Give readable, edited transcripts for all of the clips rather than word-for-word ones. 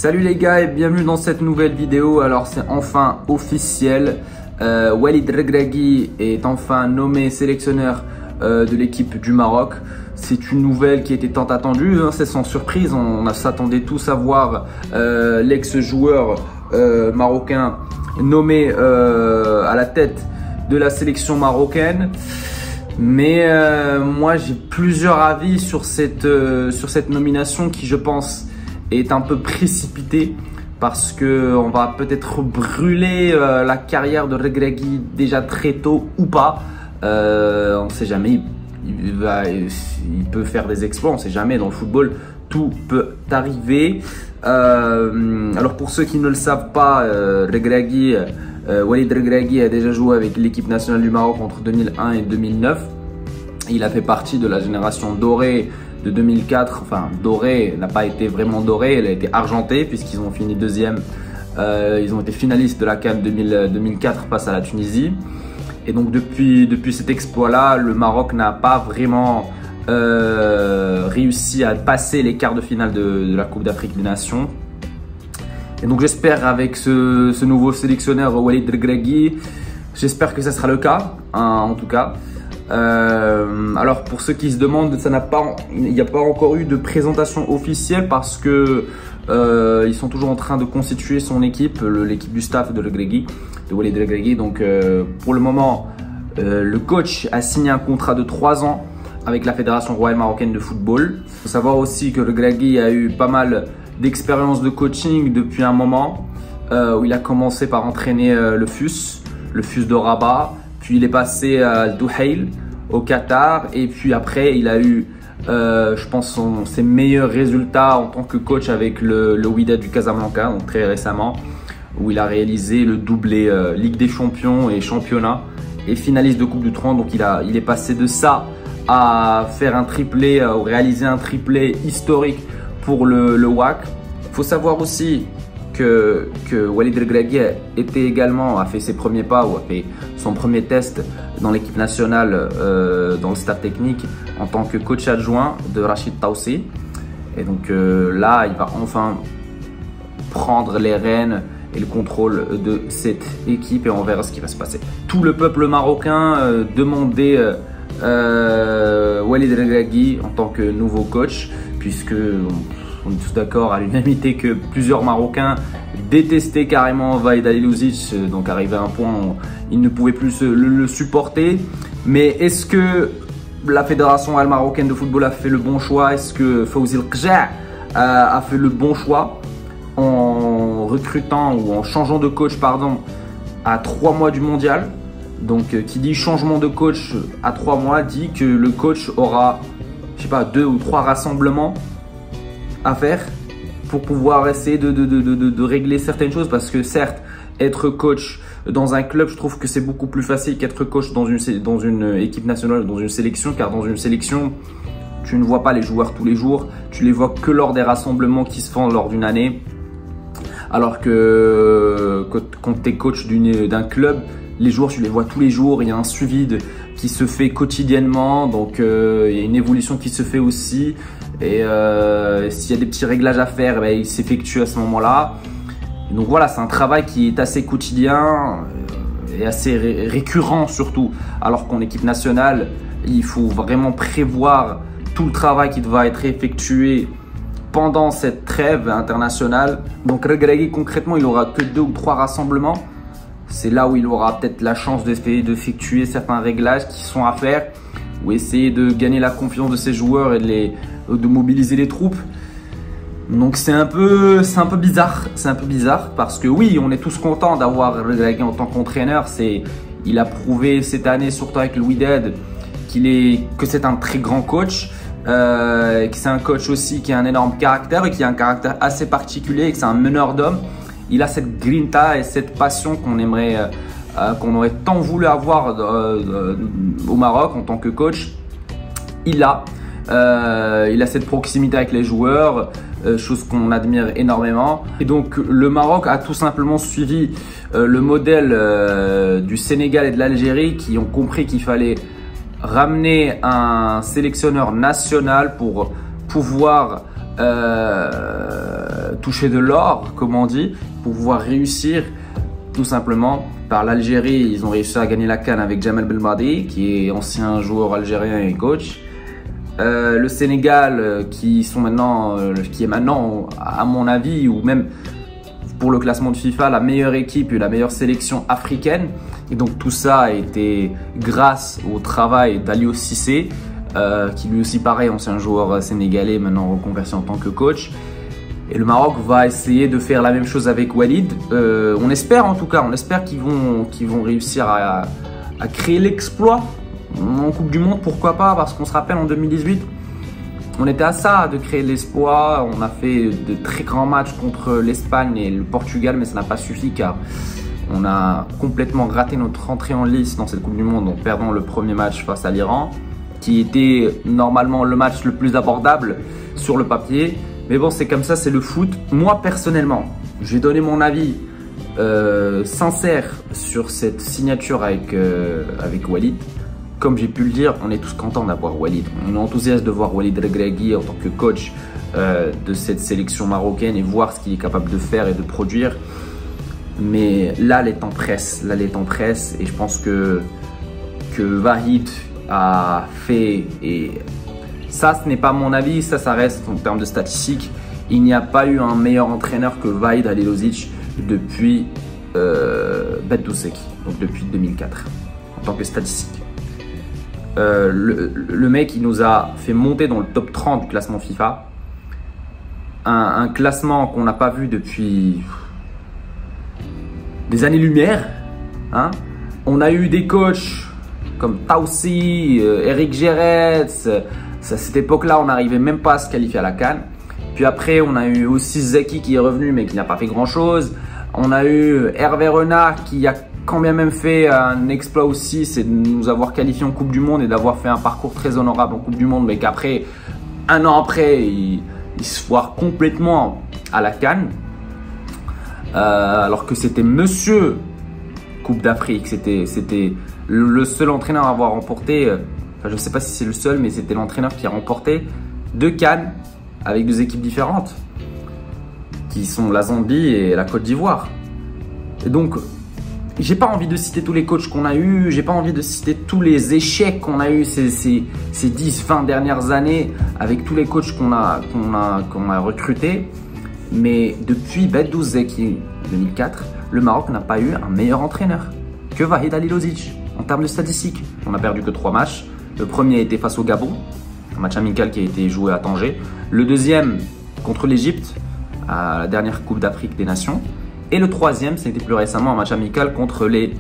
Salut les gars et bienvenue dans cette nouvelle vidéo. Alors c'est enfin officiel, Walid Regragui est enfin nommé sélectionneur de l'équipe du Maroc. C'est une nouvelle qui était tant attendue, hein, c'est sans surprise, on s'attendait tous à voir l'ex-joueur marocain nommé à la tête de la sélection marocaine. Mais moi j'ai plusieurs avis sur cette nomination qui, je pense, est un peu précipitée, parce que on va peut-être brûler la carrière de Regragui déjà très tôt ou pas. On ne sait jamais, il peut faire des exploits, on ne sait jamais, dans le football tout peut arriver. Alors pour ceux qui ne le savent pas, Walid Regragui a déjà joué avec l'équipe nationale du Maroc entre 2001 et 2009. Il a fait partie de la génération dorée de 2004. Enfin, dorée, n'a pas été vraiment dorée, elle a été argentée puisqu'ils ont fini deuxième. Ils ont été finalistes de la CAN 2004 face à la Tunisie. Et donc depuis cet exploit-là, le Maroc n'a pas vraiment réussi à passer les quarts de finale de la Coupe d'Afrique des Nations. Et donc j'espère, avec ce nouveau sélectionneur Walid Regragui, j'espère que ça sera le cas, hein, en tout cas. Alors pour ceux qui se demandent, il n'y a pas encore eu de présentation officielle parce que ils sont toujours en train de constituer son équipe, l'équipe du staff de Walid Regragui. Donc pour le moment, le coach a signé un contrat de 3 ans avec la Fédération royale marocaine de football. Il faut savoir aussi que Regragui a eu pas mal d'expérience de coaching depuis un moment, où il a commencé par entraîner le FUS de Rabat. Puis il est passé à Duhail au Qatar, et puis après il a eu, je pense, ses meilleurs résultats en tant que coach avec le Wydad du Casablanca, donc très récemment, où il a réalisé le doublé Ligue des Champions et Championnat, et finaliste de Coupe du Trône. Donc il est passé de ça à faire un triplé, réaliser un triplé historique pour le WAC. Il faut savoir aussi que Walid Regragui a fait ses premiers pas, ou a fait son premier test dans l'équipe nationale, dans le staff technique, en tant que coach adjoint de Rachid Taoussi. Et donc là, il va enfin prendre les rênes et le contrôle de cette équipe, et on verra ce qui va se passer. Tout le peuple marocain demandait Walid Regragui en tant que nouveau coach, puisque on est tous d'accord à l'unanimité que plusieurs Marocains détestaient carrément Vahid Halilhodžić, donc arrivé à un point où ils ne pouvaient plus le supporter. Mais est-ce que la Fédération marocaine de football a fait le bon choix? Est-ce que Fawzi El Qja a fait le bon choix en recrutant, ou en changeant de coach, pardon, à 3 mois du mondial? Donc qui dit changement de coach à 3 mois dit que le coach aura, je sais pas, 2 ou 3 rassemblements à faire pour pouvoir essayer de régler certaines choses. Parce que certes, être coach dans un club, je trouve que c'est beaucoup plus facile qu'être coach dans une équipe nationale, dans une sélection, car dans une sélection, tu ne vois pas les joueurs tous les jours, tu les vois que lors des rassemblements qui se font lors d'une année. Alors que quand tu es coach d'un club, les joueurs, tu les vois tous les jours, il y a un suivi qui se fait quotidiennement, donc il y a une évolution qui se fait aussi. Et s'il y a des petits réglages à faire, il s'effectue à ce moment-là. Donc voilà, c'est un travail qui est assez quotidien et assez récurrent surtout. Alors qu'en équipe nationale, il faut vraiment prévoir tout le travail qui va être effectué pendant cette trêve internationale. Donc Regragui, concrètement, il n'aura que 2 ou 3 rassemblements. C'est là où il aura peut-être la chance d'effectuer certains réglages qui sont à faire, ou essayer de gagner la confiance de ses joueurs et de mobiliser les troupes. Donc c'est un peu bizarre, parce que oui, on est tous contents d'avoir Regragui en tant qu'entraîneur. Il a prouvé cette année, surtout avec le Wydad, que c'est un très grand coach, que c'est un coach aussi qui a un énorme caractère, et qui a un caractère assez particulier, et que c'est un meneur d'hommes. Il a cette grinta et cette passion qu'on aurait tant voulu avoir au Maroc en tant que coach. Il a cette proximité avec les joueurs, chose qu'on admire énormément. Et donc le Maroc a tout simplement suivi le modèle du Sénégal et de l'Algérie, qui ont compris qu'il fallait ramener un sélectionneur national pour pouvoir toucher de l'or, comme on dit, pour pouvoir réussir tout simplement. Par l'Algérie, ils ont réussi à gagner la CAN avec Jamel Belmadi, qui est ancien joueur algérien et coach. Le Sénégal, qui est maintenant, à mon avis, ou même pour le classement de FIFA, la meilleure équipe et la meilleure sélection africaine. Et donc tout ça a été grâce au travail d'Aliou Cissé, qui lui aussi pareil, ancien joueur sénégalais, maintenant reconverti en tant que coach. Et le Maroc va essayer de faire la même chose avec Walid. On espère en tout cas, on espère qu'ils vont réussir à créer l'exploit en Coupe du Monde, pourquoi pas, parce qu'on se rappelle en 2018, on était à ça de créer l'exploit. On a fait de très grands matchs contre l'Espagne et le Portugal, mais ça n'a pas suffi car on a complètement raté notre entrée en lice dans cette Coupe du Monde en perdant le premier match face à l'Iran, qui était normalement le match le plus abordable sur le papier. Mais bon, c'est comme ça, c'est le foot. Moi, personnellement, je vais donner mon avis sincère sur cette signature avec Walid. Comme j'ai pu le dire, on est tous contents d'avoir Walid. On est enthousiaste de voir Walid Regragui en tant que coach de cette sélection marocaine et voir ce qu'il est capable de faire et de produire. Mais là, les temps pressent. Là, les temps pressent. Et je pense que Vahid a fait... Et ça, ce n'est pas mon avis. Ça reste en termes de statistiques. Il n'y a pas eu un meilleur entraîneur que Vahid Halilović depuis Bedousseki, donc depuis 2004, en tant que statistique. Le mec, il nous a fait monter dans le top 30 du classement FIFA. Un classement qu'on n'a pas vu depuis des années-lumière. Hein. On a eu des coachs comme Taoussi, Eric Gerets. À cette époque-là, on n'arrivait même pas à se qualifier à la CAN. Puis après, on a eu aussi Zeki qui est revenu, mais qui n'a pas fait grand-chose. On a eu Hervé Renard qui a quand bien même fait un exploit aussi, c'est de nous avoir qualifié en Coupe du Monde et d'avoir fait un parcours très honorable en Coupe du Monde, mais qu'après, un an après, il se foire complètement à la CAN. Alors que c'était Monsieur Coupe d'Afrique, c'était le seul entraîneur à avoir remporté, enfin je ne sais pas si c'est le seul, mais c'était l'entraîneur qui a remporté 2 CAN avec 2 équipes différentes, qui sont la Zambie et la Côte d'Ivoire. Et donc, j'ai pas envie de citer tous les coachs qu'on a eu, j'ai pas envie de citer tous les échecs qu'on a eu ces 10-20 dernières années avec tous les coachs qu'on a recrutés. Mais depuis Bedousseki 2004, le Maroc n'a pas eu un meilleur entraîneur que Vahid Halilović en termes de statistiques. On n'a perdu que 3 matchs. Le premier a été face au Gabon, un match amical qui a été joué à Tanger. Le deuxième contre l'Égypte, à la dernière Coupe d'Afrique des Nations. Et le troisième, c'était plus récemment un match amical contre les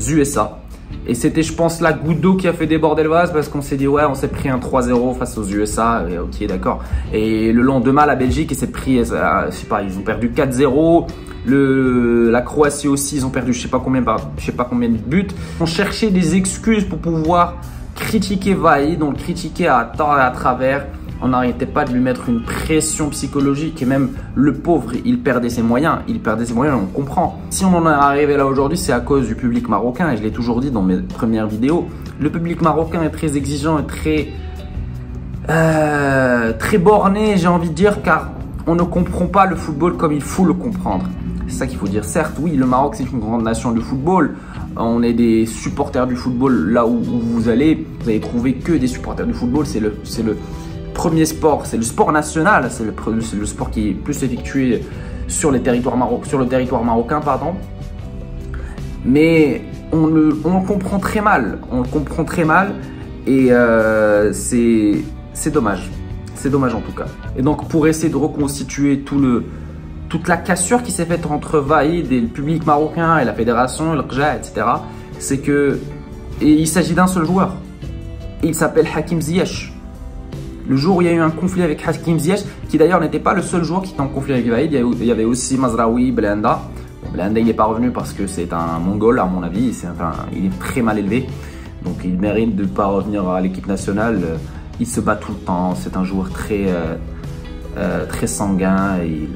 USA. Et c'était, je pense, la goutte d'eau qui a fait déborder le vase parce qu'on s'est dit, ouais, on s'est pris un 3-0 face aux USA. Et ok, d'accord. Et le lendemain, la Belgique, s'est pris, je sais pas, ils ont perdu 4-0. La Croatie aussi, ils ont perdu je sais pas combien de buts. On cherchait des excuses pour pouvoir critiquer Vahid, donc critiquer à tort et à travers. On n'arrêtait pas de lui mettre une pression psychologique et même le pauvre, il perdait ses moyens. On comprend. Si on en est arrivé là aujourd'hui, c'est à cause du public marocain et je l'ai toujours dit dans mes premières vidéos. Le public marocain est très exigeant et très borné, j'ai envie de dire, car on ne comprend pas le football comme il faut le comprendre. C'est ça qu'il faut dire. Certes, oui, le Maroc, c'est une grande nation de football. On est des supporters du football. Là où vous allez trouver que des supporters du football. C'est le premier sport, c'est le sport national, c'est le sport qui est plus effectué sur le territoire marocain, pardon. Mais on le comprend très mal, et c'est dommage en tout cas. Et donc pour essayer de reconstituer toute la cassure qui s'est faite entre Vahid et le public marocain et la fédération, le Rja, etc. C'est que il s'agit d'un seul joueur, il s'appelle Hakim Ziyech. Le jour où il y a eu un conflit avec Hakim Ziyech, qui d'ailleurs n'était pas le seul joueur qui était en conflit avec Vahid, il y avait aussi Mazraoui, Blenda. Blenda, il n'est pas revenu parce que c'est un Mongol, à mon avis. Il est très mal élevé. Donc il mérite de ne pas revenir à l'équipe nationale. Il se bat tout le temps. C'est un joueur très sanguin. Il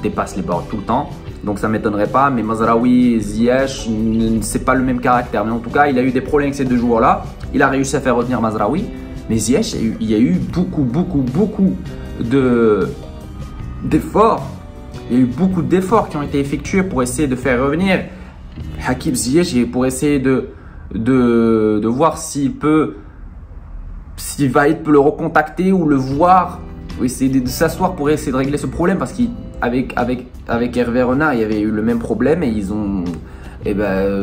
dépasse les bords tout le temps. Donc ça ne m'étonnerait pas. Mais Mazraoui et Ziyech, c'est pas le même caractère. Mais en tout cas, il a eu des problèmes avec ces 2 joueurs-là. Il a réussi à faire revenir Mazraoui. Mais Ziyech, il y a eu beaucoup d'efforts Il y a eu beaucoup d'efforts qui ont été effectués pour essayer de faire revenir Hakim Ziyech et pour essayer de voir si Vahid peut le recontacter ou le voir, ou essayer de s'asseoir pour essayer de régler ce problème, parce qu'avec Hervé Renard, il y avait eu le même problème et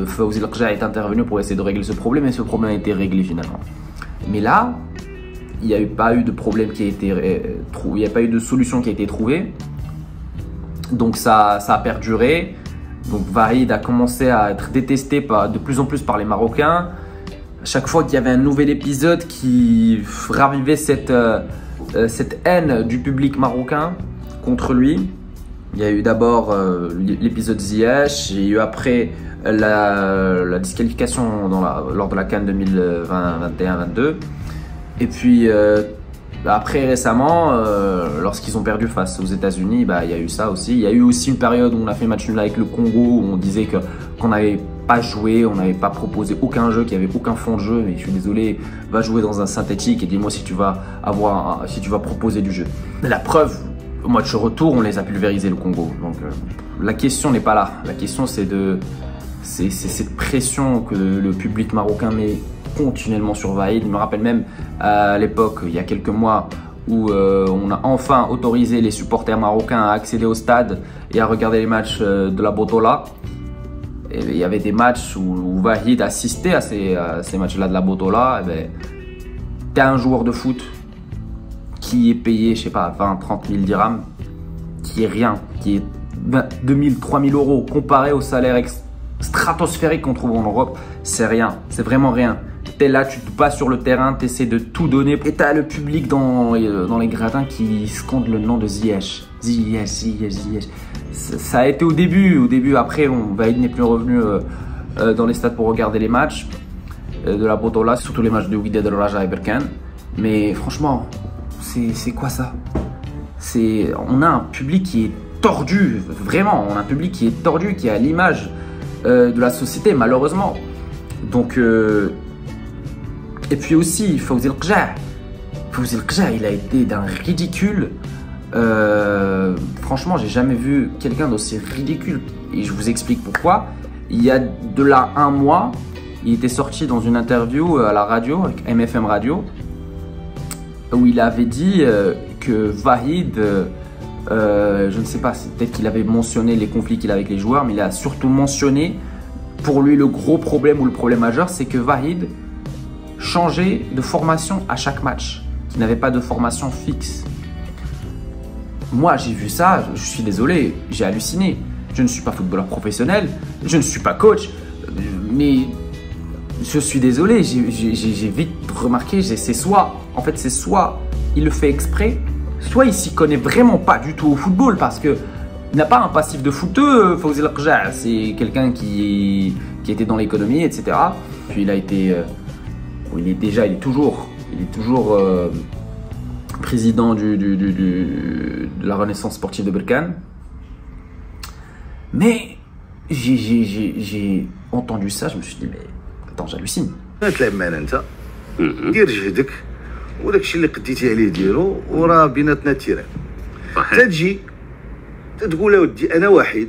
Fawzi El Rja est intervenu pour essayer de régler ce problème et ce problème a été réglé finalement. Mais là, il n'y a pas eu de problème qui a été il n'y a pas eu de solution qui a été trouvée. Donc ça a perduré. Donc Vahid a commencé à être détesté de plus en plus par les Marocains. Chaque fois qu'il y avait un nouvel épisode qui ravivait cette haine du public marocain contre lui. Il y a eu d'abord l'épisode Ziyech, il y a eu après la disqualification lors de la CAN 2021-22. Et puis après récemment, lorsqu'ils ont perdu face aux États-Unis, il y a eu ça aussi. Il y a eu aussi une période où on a fait match nul avec le Congo, où on disait qu'on n'avait pas joué, on n'avait pas proposé aucun jeu, qu'il n'y avait aucun fond de jeu. Mais je suis désolé, va jouer dans un synthétique et dis-moi si tu vas proposer du jeu. Mais la preuve, au match retour, on les a pulvérisés le Congo. Donc la question n'est pas là. La question c'est cette pression que le public marocain met continuellement sur Vahid. Je me rappelle même à l'époque, il y a quelques mois, où on a enfin autorisé les supporters marocains à accéder au stade et à regarder les matchs de la Botola. Et il y avait des matchs où Vahid assistait à ces matchs-là de la Botola. Tu es un joueur de foot qui est payé, je sais pas, 20-30 000 dirhams, qui est rien, qui est 2 000, 3 000 euros comparé au salaire stratosphérique qu'on trouve en Europe. C'est rien, c'est vraiment rien. T'es là, tu te bats sur le terrain, tu essaies de tout donner. Et t'as le public dans les gradins qui scande le nom de Ziyech. Ziyech, Ziyech, Ziyech. Ça a été au début. Après, Vahid n'est plus revenu dans les stades pour regarder les matchs de la Botola, surtout les matchs de Wydad El Raja et Berkane. Mais franchement, c'est quoi ça? On a un public qui est tordu, vraiment. On a un public qui est tordu, qui est à l'image de la société, malheureusement. Donc... Et puis aussi, Fawzi El Rja. Fawzi El Rja, il a été d'un ridicule. Franchement, j'ai jamais vu quelqu'un d'aussi ridicule. Et je vous explique pourquoi. Il y a de là un mois, il était sorti dans une interview à la radio, avec MFM Radio, où il avait dit que Vahid, je ne sais pas, peut-être qu'il avait mentionné les conflits qu'il a avec les joueurs, mais il a surtout mentionné, pour lui, le gros problème ou le problème majeur, c'est que Vahid changeait de formation à chaque match, qu'il n'avait pas de formation fixe. Moi, j'ai vu ça, je suis désolé, j'ai halluciné. Je ne suis pas footballeur professionnel, je ne suis pas coach, mais je suis désolé, j'ai vite remarqué, c'est soit il le fait exprès, soit il s'y connaît vraiment pas du tout au football, parce que il n'a pas un passif de footeux, Fawzi El Rja, c'est quelqu'un qui était dans l'économie, etc. Puis il a été... il est toujours président de la Renaissance sportive de Berkane. Mais j'ai entendu ça, je me suis dit, mais attends, j'hallucine. تلعب معنا انت دير جهدك وداك الشيء اللي قديتي عليه ديرو وراه بيناتنا التيران. تجي تقول اودي انا واحد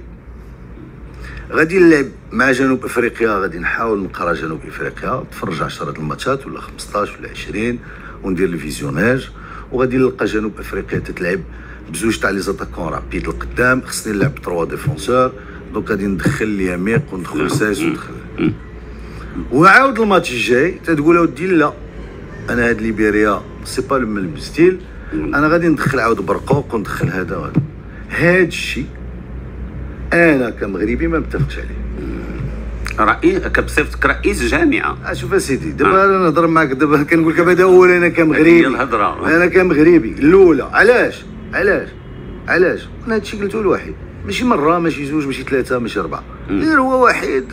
غادي نلعب مع جنوب افريقيا، غادي نحاول نقرا جنوب افريقيا، نتفرج 10 الماتشات ولا 15 ولا 20 وندير الفيزيوناج، وغادي نلقى جنوب افريقيا تتلعب بزوج تاع لي زاتاكون رابيد القدام، خصني نلعب 3 ديفونسور، دونك غادي ندخل لياميق وندخل ساس وندخل. وعاود الماتش الجاي تتقول اودي لا انا هاد ليبيريا سي با لو ستيل، انا غادي ندخل عاود برقوق وندخل هذا وهذا. هاد الشيء انا كمغربي ما متفقش عليه. بصفتك رئيس جامعه. شوف اسيدي دابا انا نهضر معاك، دابا كنقول لك هذا اول، انا كمغربي انا كمغربي الاولى. علاش انا هادشي قلتو لواحد، ماشي مره، ماشي جوج، ماشي ثلاثه، ماشي اربعه، غير هو واحد.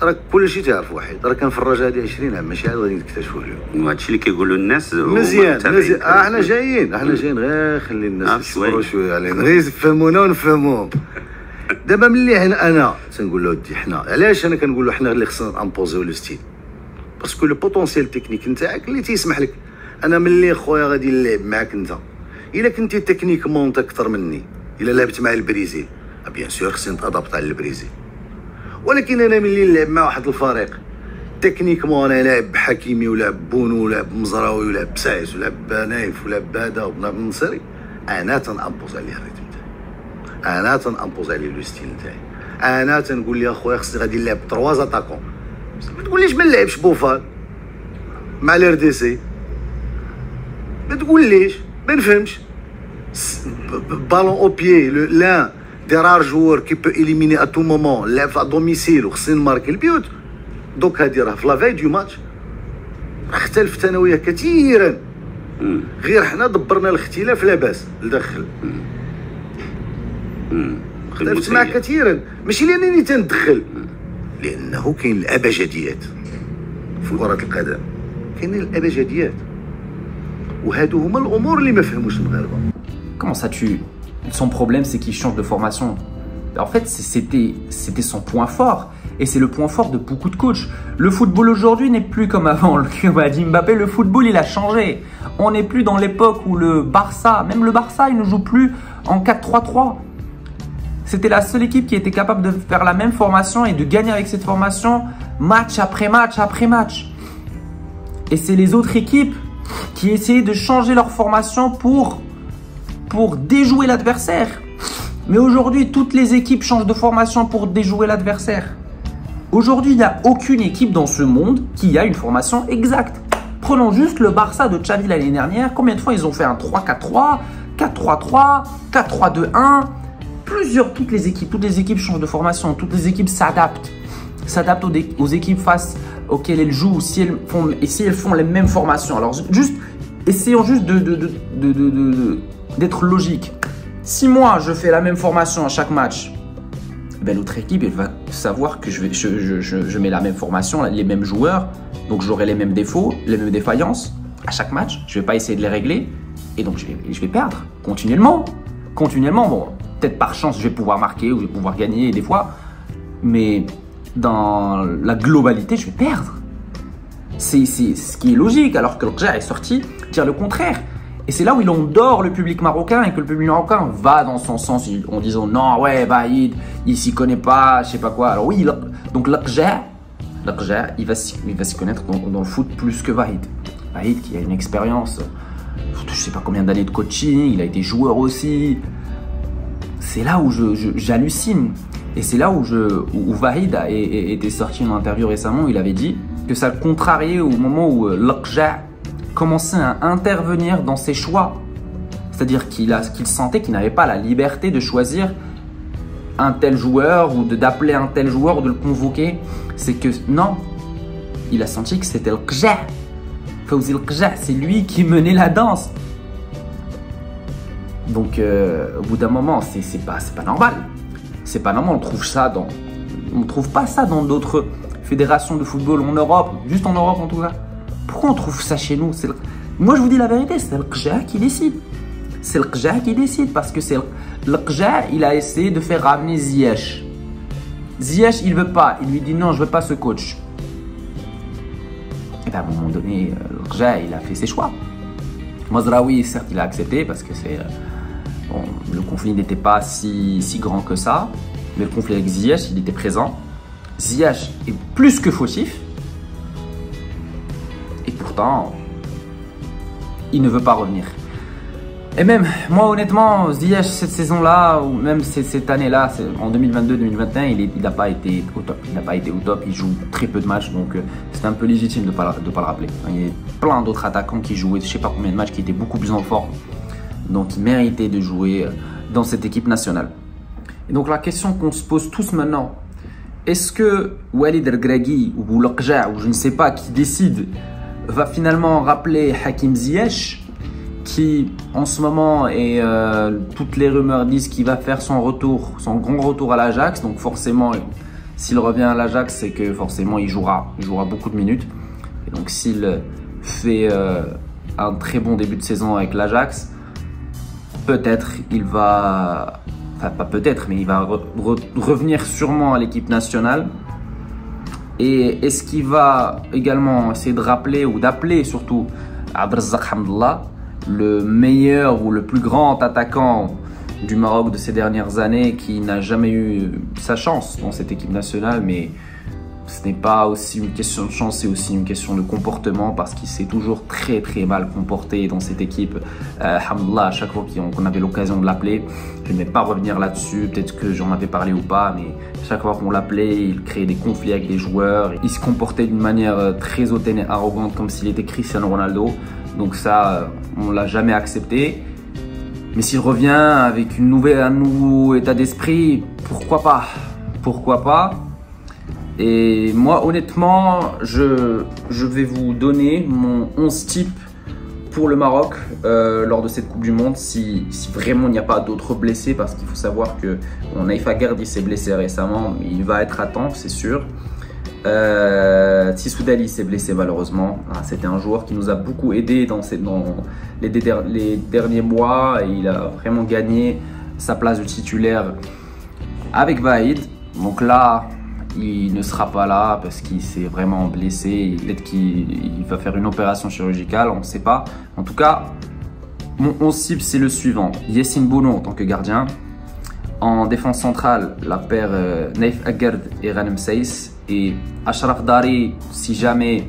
راك كلشي تعرف واحد، راه كنفرج هذه 20 عام، ماشي عاد غادي نكتشفوا اليوم. وهادشي اللي كيقولوا الناس مزيان. احنا جايين غير خلي الناس يصبروا شويه علينا، غير يفهمونا ونفهموهم. دابا ملي انا تنقول له ودي حنا، علاش انا كنقول له حنا اللي خصنا امبوزيو لو ستيل؟ باسكو لو بوتونسيال تكنيك نتاعك اللي تيسمح لك. انا ملي خويا غادي نلعب معاك انت، الا كنتي تكنيكمون اكثر مني، الا لعبت مع البرازيل بيان سور خصني نتادابط على البرازيل، ولكن انا ملي نلعب مع واحد الفريق تكنيكمون انا لاعب بحكيمي ولعب بونو ولعب مزراوي ولعب بسايس ولعب بنايف ولعب بهذا ولعب النصري، انا تنامبوز عليه الريتم تاعي، انا تنامبوز عليه لو ستيل تاعي، انا تنقول لي اخويا خصني غادي نلعب 3 اتاكون. ما تقوليش ما نلعبش بوفال مع الار دي سي، ما تقوليش ما نفهمش بالون او بيي لان دي رار جوور كي بو اليميني ا تو مومون، لعب في دوميسيل وخصني نماركي البيوت. دوك هادي راه في لافاي دو ماتش راه اختلفت انا وياه كثيرا، غير حنا دبرنا الاختلاف لاباس لداخل. اختلفت معاه كثيرا، ماشي لانني تندخل، لانه كاين الابجديات في كرة القدم، كاين الابجديات وهادو هما الامور اللي ما فهموش المغاربه. Comment ça tu... Son problème c'est qu'il change de formation. En fait c'était son point fort. Et c'est le point fort de beaucoup de coachs. Le football aujourd'hui n'est plus comme avant. Comme a dit Mbappé, le football il a changé. On n'est plus dans l'époque où le Barça, même le Barça, il ne joue plus en 4-3-3. C'était la seule équipe qui était capable de faire la même formation et de gagner avec cette formation match après match après match. Et c'est les autres équipes qui essayaient de changer leur formation pour déjouer l'adversaire. Mais aujourd'hui, toutes les équipes changent de formation pour déjouer l'adversaire. Aujourd'hui, il n'y a aucune équipe dans ce monde qui a une formation exacte. Prenons juste le Barça de Xavi l'année dernière. Combien de fois ils ont fait un 3-4-3, 4-3-3, 4-3-2-1. Toutes les équipes changent de formation. Toutes les équipes s'adaptent aux équipes face auxquelles elles jouent, si elles font les mêmes formations. Alors essayons juste d'être logique. Si moi je fais la même formation à chaque match, ben l'autre équipe elle va savoir que je mets la même formation, les mêmes joueurs, donc j'aurai les mêmes défauts, les mêmes défaillances à chaque match. Je ne vais pas essayer de les régler et donc je vais perdre continuellement. Bon, peut-être par chance je vais pouvoir marquer ou je vais pouvoir gagner des fois, mais dans la globalité je vais perdre. C'est ce qui est logique, alors que le Rja est sorti dire le contraire. Et c'est là où il endort le public marocain et que le public marocain va dans son sens en disant non, ouais, Vahid, il s'y connaît pas, je sais pas quoi. Alors oui, donc l'Aqja, il va s'y connaître dans le foot plus que Vahid. Vahid qui a une expérience, je sais pas combien d'années de coaching, il a été joueur aussi. C'est là où j'hallucine. Et c'est là où Vahid était sorti en interview récemment, il avait dit que ça le contrariait au moment où l'Aqja commençait à intervenir dans ses choix. C'est-à-dire qu'il sentait qu'il n'avait pas la liberté de choisir un tel joueur ou d'appeler un tel joueur ou de le convoquer. C'est que non, il a senti que c'était le Qja. Fawzi el Qja, c'est lui qui menait la danse. Donc au bout d'un moment, c'est pas normal. C'est pas normal, on trouve pas ça dans d'autres fédérations de football en Europe, juste en Europe en tout cas. Pourquoi on trouve ça chez nous? Moi je vous dis la vérité, c'est le Qja qui décide. C'est le Qja qui décide parce que c'est le Qja, il a essayé de faire ramener Ziyech. Ziyech, il veut pas. Il lui dit non, je veux pas ce coach. Et bien à un moment donné, le Qja, il a fait ses choix. Mazraoui, certes, il a accepté parce que bon, le conflit n'était pas si grand que ça. Mais le conflit avec Ziyech, il était présent. Ziyech est plus que fautif. Et pourtant, il ne veut pas revenir. Et même, moi honnêtement, Ziyech, cette saison-là, ou même cette année-là, en 2022-2021, il n'a pas été au top. Il n'a pas été au top, il joue très peu de matchs, donc c'est un peu légitime de ne pas le rappeler. Il y a plein d'autres attaquants qui jouaient, je ne sais pas combien de matchs, qui étaient beaucoup plus en forme. Donc ils méritaient de jouer dans cette équipe nationale. Et donc la question qu'on se pose tous maintenant, est-ce que Walid Regragui ou l'Aqja, ou je ne sais pas qui décide, va finalement rappeler Hakim Ziyech, qui en ce moment, et toutes les rumeurs disent qu'il va faire son grand retour à l'Ajax. Donc forcément, s'il revient à l'Ajax, c'est que forcément il jouera beaucoup de minutes. Et donc s'il fait un très bon début de saison avec l'Ajax, peut-être il va, enfin pas peut-être, mais il va revenir sûrement à l'équipe nationale. Et est-ce qu'il va également essayer de rappeler ou d'appeler surtout Abdelrazak Hamdallah, le meilleur ou le plus grand attaquant du Maroc de ces dernières années qui n'a jamais eu sa chance dans cette équipe nationale, mais ce n'est pas aussi une question de chance, c'est aussi une question de comportement parce qu'il s'est toujours très mal comporté dans cette équipe. Alhamdoulilah, à chaque fois qu'on avait l'occasion de l'appeler, je ne vais pas revenir là-dessus, peut-être que j'en avais parlé ou pas, mais chaque fois qu'on l'appelait, il créait des conflits avec les joueurs. Il se comportait d'une manière très hautaine et arrogante comme s'il était Cristiano Ronaldo. Donc ça, on ne l'a jamais accepté. Mais s'il revient avec un nouveau état d'esprit, pourquoi pas? Pourquoi pas? Et moi, honnêtement, je vais vous donner mon 11 type pour le Maroc lors de cette Coupe du Monde si vraiment il n'y a pas d'autres blessés, parce qu'il faut savoir que Naïf Aguerd s'est blessé récemment, mais il va être à temps, c'est sûr. Tissou Dali s'est blessé malheureusement. C'était un joueur qui nous a beaucoup aidé dans les derniers mois et il a vraiment gagné sa place de titulaire avec Vaïd. Donc là, il ne sera pas là parce qu'il s'est vraiment blessé. Peut-être qu'il va faire une opération chirurgicale, on ne sait pas. En tout cas, mon 11 cible, c'est le suivant. Yassine Bounou en tant que gardien. En défense centrale, la paire Naïf Aguerd et Ghanem Saïs. Et Achraf Dari, si jamais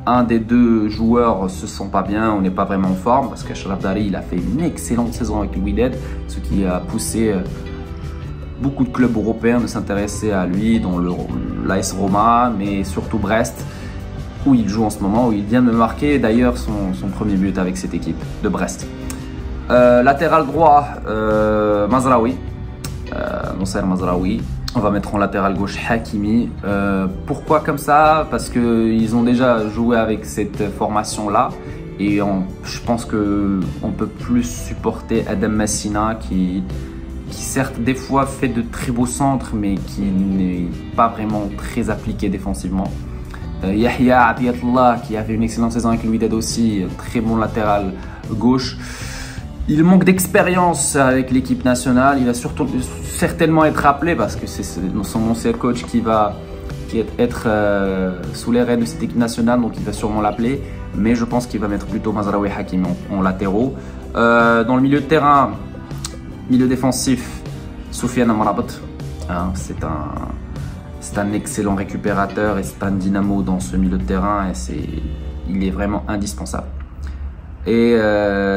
un des deux joueurs se sent pas bien, on n'est pas vraiment en forme, parce qu'Achraf Dari, il a fait une excellente saison avec le Wydad, ce qui a poussé beaucoup de clubs européens de s'intéresser à lui, dont l'AS Roma, mais surtout Brest, où il joue en ce moment, où il vient de marquer d'ailleurs son premier but avec cette équipe de Brest. Latéral droit, Mazraoui, Noussair Mazraoui. On va mettre en latéral gauche Hakimi. Pourquoi comme ça? Parce qu'ils ont déjà joué avec cette formation-là. Et je pense qu'on peut plus supporter Adam Massina qui certes des fois fait de très beaux centres, mais qui n'est pas vraiment très appliqué défensivement. Yahya Atiyatullah qui a fait une excellente saison avec le Wydad aussi, très bon latéral gauche. Il manque d'expérience avec l'équipe nationale. Il va certainement être appelé parce que c'est son ancien coach qui va être sous les rênes de cette équipe nationale, donc il va sûrement l'appeler. Mais je pense qu'il va mettre plutôt Mazraoui et Hakimi en latéraux. Dans le milieu de terrain, milieu défensif, Soufiane Amrabat. C'est un excellent récupérateur et c'est un dynamo dans ce milieu de terrain et il est vraiment indispensable. Et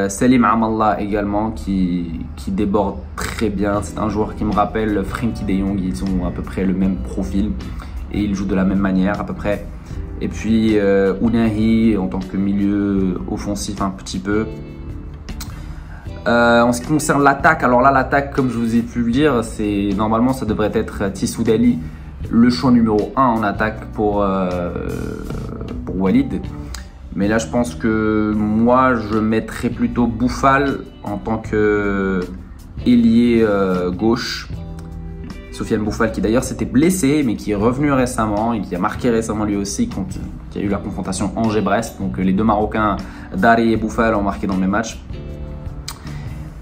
Salim Amallah également qui déborde très bien. C'est un joueur qui me rappelle Frenkie de Jong. Ils ont à peu près le même profil et ils jouent de la même manière à peu près. Et puis Ounahi en tant que milieu offensif un petit peu. En ce qui concerne l'attaque, alors là l'attaque comme je vous ai pu le dire, normalement ça devrait être Tissou Dali, le choix numéro 1 en attaque pour Walid. Mais là, je pense que moi, je mettrais plutôt Boufal en tant qu'ailier gauche. Sofiane Boufal, qui d'ailleurs s'était blessé, mais qui est revenu récemment et qui a marqué récemment lui aussi quand il y a eu la confrontation Angers-Brest. Donc les deux Marocains, Dari et Boufal, ont marqué dans mes matchs.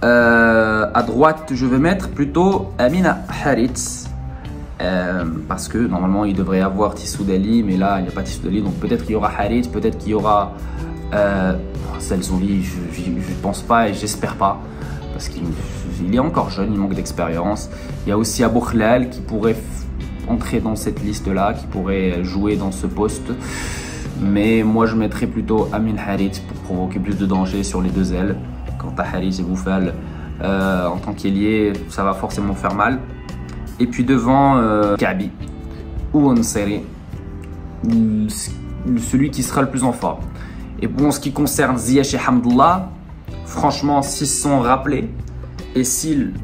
À droite, je vais mettre plutôt Amina Harit. Parce que normalement il devrait y avoir Tissou Dali, mais là il n'y a pas Tissou Dali, donc peut-être qu'il y aura Harit, peut-être qu'il y aura Zelzouli, je ne pense pas et j'espère pas, parce qu'il est encore jeune, il manque d'expérience. Il y a aussi Abou Khlal qui pourrait entrer dans cette liste-là, qui pourrait jouer dans ce poste, mais moi je mettrais plutôt Amin Harit pour provoquer plus de danger sur les deux ailes. Quant à Harit et Boufal, en tant qu'ailier, ça va forcément faire mal. Et puis devant Kaabi ou Nseri, celui qui sera le plus en forme. Et bon, en ce qui concerne Ziyech et Hamdallah, franchement, s'ils sont rappelés et s'ils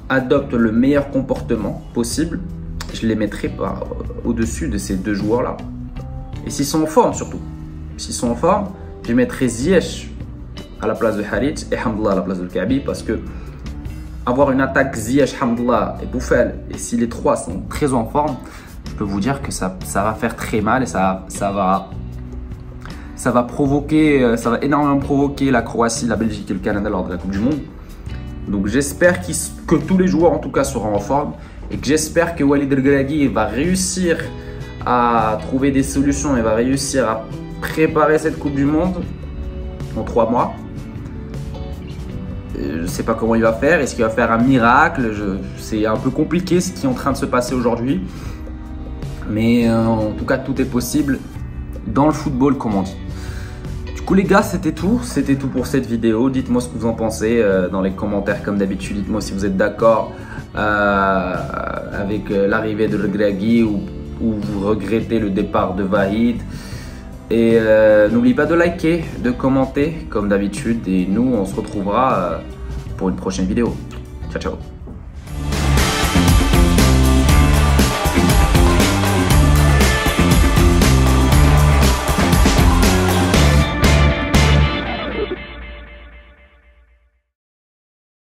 adoptent le meilleur comportement possible, je les mettrai au-dessus de ces deux joueurs-là. Et s'ils sont en forme surtout. S'ils sont en forme, je mettrai Ziyech à la place de Harit et Hamdallah à la place de Kaabi, parce que avoir une attaque Ziyech, Hamdallah et Boufal, et si les trois sont très en forme, je peux vous dire que ça va faire très mal et ça va énormément provoquer la Croatie, la Belgique et le Canada lors de la Coupe du Monde. Donc j'espère que tous les joueurs en tout cas seront en forme et que j'espère que Walid Regragui va réussir à trouver des solutions et va réussir à préparer cette Coupe du Monde en 3 mois. Je ne sais pas comment il va faire. Est-ce qu'il va faire un miracle? C'est un peu compliqué ce qui est en train de se passer aujourd'hui. Mais en tout cas, tout est possible dans le football, comme on dit. Du coup les gars, c'était tout pour cette vidéo. Dites-moi ce que vous en pensez dans les commentaires comme d'habitude. Dites-moi si vous êtes d'accord avec l'arrivée de Regragui ou vous regrettez le départ de Vahid. Et n'oubliez pas de liker, de commenter comme d'habitude. Et nous, on se retrouvera pour une prochaine vidéo. Ciao, ciao.